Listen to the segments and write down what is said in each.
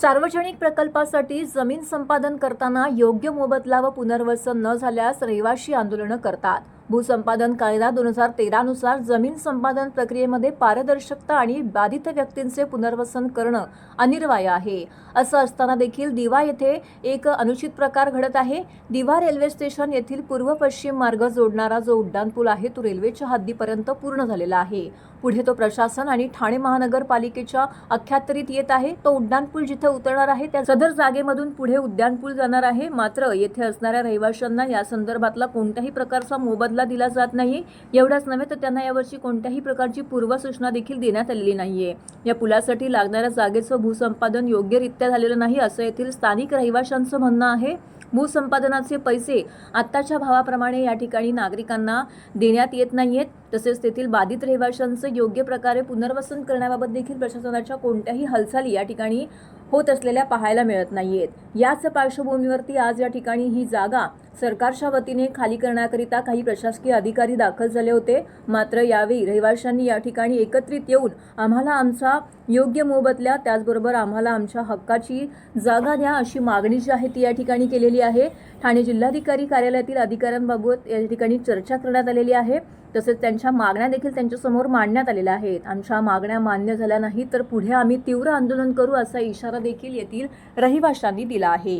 सार्वजनिक प्रकल्पासाठी जमीन संपादन करताना योग्य मोबदला व पुनर्वसन न झाल्यास रहिवासी आंदोलन करतात। भूसंपादन कायदा 2013 नुसार जमीन संपादन प्रक्रियेमध्ये पारदर्शकता आणि बाधित व्यक्तींचे पुनर्वसन करणं अनिवार्य आहे। असं असताना देखील दिवा येथे एक अनुचित प्रकार घडत आहे। दिवा रेल्वे स्टेशन येथील पूर्व पश्चिम मार्ग जोडणारा जो उड्डाणपूल आहे तो रेल्वेच्या हद्दीपर्यंत पूर्ण झालेला आहे। पुढे तो प्रशासन आणि ठाणे महानगरपालिकेच्या अखत्यारीत येत आहे। तो उड्डाणपूल जिथे उतरणार आहे त्या सदर जागेमधून पुढे उड्डाणपूल जाणार आहे। मात्र येथे असणाऱ्या रहिवाशांना या संदर्भातला कोणत्याही प्रकारचा मोबदला दिला जात नाही। एवढाच नव्हे तर त्यांना यावर्षी कोणत्याही प्रकारची पूर्वसूचना देखील देण्यात आलेली नाहीये। या पुलासाठी लागणाऱ्या जागेचं भूसंपादन योग्यरित्या झालेलं नाही असं येथील स्थानिक रहिवाशांचं म्हणणं आहे। भूसंपादनाचे पैसे आत्ताच्या भावाप्रमाणे या ठिकाणी नागरिकांना देण्यात येत नाहीयेत। तसेच तेथील बाधित रहिवाशांचं योग्य प्रकारे पुनर्वसन करण्याबाबत देखील प्रशासनाच्या कोणत्याही हालचाली या ठिकाणी होत असलेल्या पाहायला मिळत नाहीयेत। याच पार्श्वभूमीवरती आज या ठिकाणी ही जागा सरकारच्या वतीने खाली करण्याकरिता काही प्रशासकीय अधिकारी दाखल झाले होते। मात्र यावेळी रहिवाशांनी या ठिकाणी एकत्रित येऊन आम्हाला आमचा योग्य मोबदला त्याचबरोबर आम्हाला आमच्या हक्काची जागा द्या अशी मागणी जी आहे ती या ठिकाणी केलेली आहे। ठाणे जिल्हाधिकारी कार्यालयातील अधिकाऱ्यांबाबत या ठिकाणी चर्चा करण्यात आलेली आहे। तसेच त्यांच्या मागण्या देखील त्यांच्यासमोर मांडण्यात आलेल्या आहेत। आमच्या मागण्या मान्य झाल्या नाही तर पुढे आम्ही तीव्र आंदोलन करू असा इशारा देखील येथील रहिवाशांनी दिला आहे।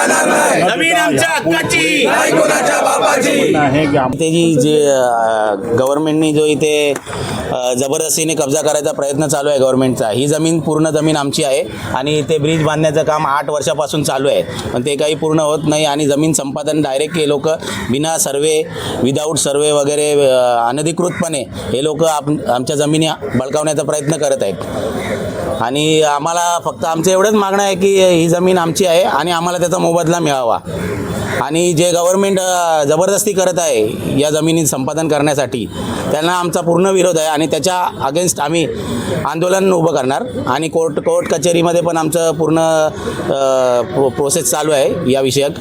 जमीन आमच्या हक्काची नाही कोणाच्या बापाची। ते जे गव्हर्नमेंटने जो इथे जबरदस्तीने कब्जा करायचा प्रयत्न चालू आहे गव्हर्नमेंटचा, ही जमीन पूर्ण जमीन आमची आहे आणि ते ब्रिज बांधण्याचं काम 8 वर्षापासून चालू आहे, पण ते काही पूर्ण होत नाही आणि जमीन संपादन डायरेक्ट हे लोक बिना सर्वे विदाऊट सर्वे वगैरे अनधिकृतपणे हे लोक आमच्या जमिनी बळकावण्याचा प्रयत्न करत आहेत। आणि आम्हाला फक्त आमचं एवढंच मागणं आहे की ही जमीन आमची आहे आणि आम्हाला त्याचा मोबदला मिळावा। आणि जे गव्हर्नमेंट जबरदस्ती करत आहे या जमिनी संपादन करण्यासाठी त्यांना आमचा पूर्ण विरोध आहे आणि त्याच्या अगेन्स्ट आम्ही आंदोलन उभं करणार आणि कोर्ट कचेरीमध्ये पण आमचं पूर्ण प्रोसेस चालू आहे या विषयक।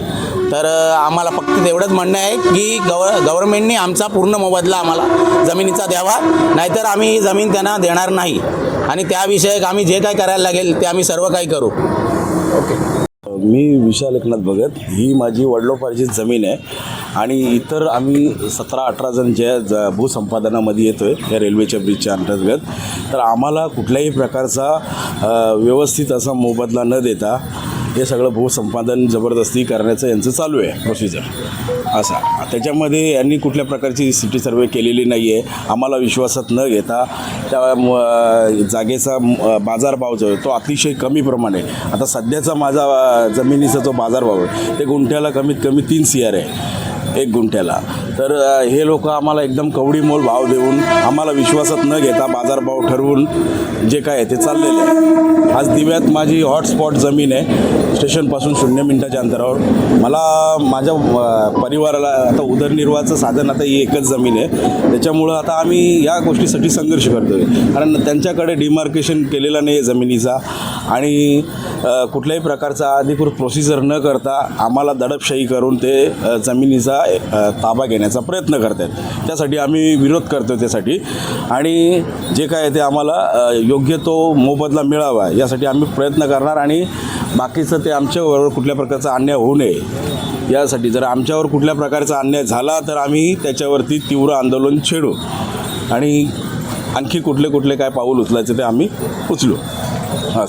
तर आम्हाला फक्त एवढंच म्हणणं आहे की गव्हर्नमेंटने आमचा पूर्ण मोबदला आम्हाला जमिनीचा द्यावा, नाहीतर आम्ही ही जमीन त्यांना देणार नाही आणि त्याविषयक आम्ही जे काही करायला लागेल ते आम्ही सर्व काही करू। मी विशाल एकनाथ भगत, ही माझी वडिलोपार्जित जमीन आहे आणि इतर आम्ही 17-18 जण ज्या भूसंपादनामध्ये येतो आहे या रेल्वेच्या ब्रिजच्या अंतर्गत, तर आम्हाला कुठल्याही प्रकारचा व्यवस्थित असा मोबदला न देता हे सगळं भूसंपादन जबरदस्ती करण्याचं यांचं चालू आहे प्रोसिजर असा। त्याच्यामध्ये यांनी कुठल्या प्रकारची सिटी सर्वे केलेली नाही आहे। आम्हाला विश्वासात न घेता त्या जागेचा बाजारभाव जो आहे तो अतिशय कमी प्रमाणे, आता सध्याचा माझा जमिनीचा जो बाजारभाव आहे ते गुंठ्याला कमीत कमी 3 CR आहे 1 गुंठ्याला। तर हे लोक आम्हाला एकदम कवडीमोल भाव देऊन आम्हाला विश्वासात न घेता बाजारभाव ठरवून जे काय आहे ते चाललेलं आहे। आज दिव्यात माझी हॉटस्पॉट जमीन आहे, स्टेशनपासून 0 मिनिटाच्या अंतरावर। मला माझ्या परिवाराला आता उदरनिर्वाहाचं साधन आता ही एकच जमीन आहे, त्याच्यामुळं आता आम्ही या गोष्टीसाठी संघर्ष करतो आहे। कारण त्यांच्याकडे डिमार्केशन केलेला नाही आहे जमिनीचा आणि कुठल्याही प्रकारचा अधिकृत प्रोसिजर न करता आम्हाला दडपशाही करून ते जमिनीचा ताबा घेण्याचा प्रयत्न करतात। त्यासाठी आम्ही विरोध करतो त्यासाठी, आणि जे काय ते आम्हाला योग्य तो मोबदला मिळावा यासाठी आम्ही प्रयत्न करणार आणि बाकीचं ते आमच्याबरोबर कुठल्या प्रकारचा अन्याय होऊ नये यासाठी जर आमच्यावर कुठल्या प्रकारचा अन्याय झाला तर आम्ही त्याच्यावरती तीव्र आंदोलन छेडू आणि आणखी कुठले काय पाऊल उचलायचे ते आम्ही उचलू। हां।